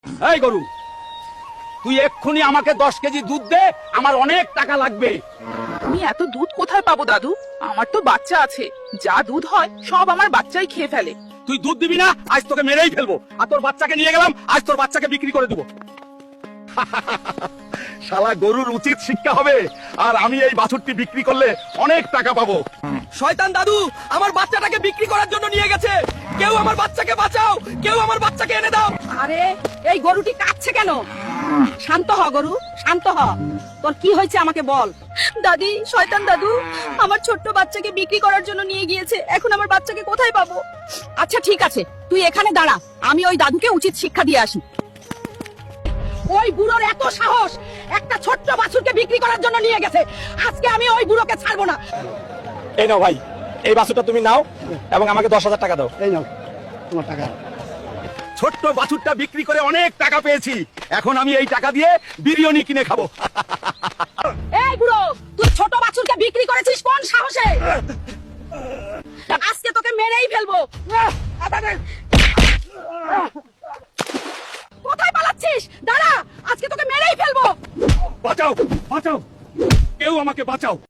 এই গরু, তুই এক্ষুনি আমাকে 10 কেজি দুধ দে, আমার অনেক টাকা লাগবে। আমি এত দুধ কোথায় পাবো দাদু? আমার তো বাচ্চা আছে, যা দুধ হয় সব আমার বাচ্চাই খেয়ে ফেলে। তুই দুধ দিবি না, আজ তোকে মেরেই ফেলবো। আর তোর বাচ্চাকে নিয়ে গেলাম, আজ তোর বাচ্চাকে বিক্রি করে দেবো। শালা গরুর উচিত শিক্ষা হবে, আর আমি এই বাছুরটি বিক্রি করলে অনেক টাকা পাবো। শয়তান দাদু আমার বাচ্চাটাকে বিক্রি করার জন্য নিয়ে গেছে। কেউ আমার বাচ্চাকে বাঁচাও, কেউ আমার বাচ্চাকে এনে দাও। আরে এই গরুটি কাঁদছে কেন? শান্ত হ গরু, শান্ত হ। তোর কি হয়েছে আমাকে বল। দাদি, শয়তান দাদু আমার ছোট্ট বাচ্চাকে বিক্রি করার জন্য নিয়ে গিয়েছে। এখন আমার বাচ্চাকে কোথায় পাবো? আচ্ছা ঠিক আছে, তুই এখানে দাঁড়া, আমি ওই দাদুকে উচিত শিক্ষা দিয়ে আসি। ওই বুড়োর এত সাহস, একটা ছোট্ট বাছুরকে বিক্রি করার জন্য নিয়ে গেছে। আজকে আমি ওই বুড়োকে ছাড়বো না। এই নাও ভাই, এই বাছুরটা তুমি নাও এবং আমাকে 10,000 টাকা দাও। এই নাও তোমার টাকা। ছোট্ট বাছুরটা বিক্রি করে অনেক টাকা পেয়েছি, এখন আমি এই টাকা দিয়ে বিরিয়ানি কিনে খাবো। এই বুড়ো, তুই ছোট বাছুরকে বিক্রি করেছিস কোন সাহসে? আজকে তোকে মেরেই ফেলবো। কোথায় পালাচ্ছিস? দাঁড়া, আজকে তোকে মেরেই ফেলবো। বাঁচাও, বাঁচাও, কেউ আমাকে বাঁচাও।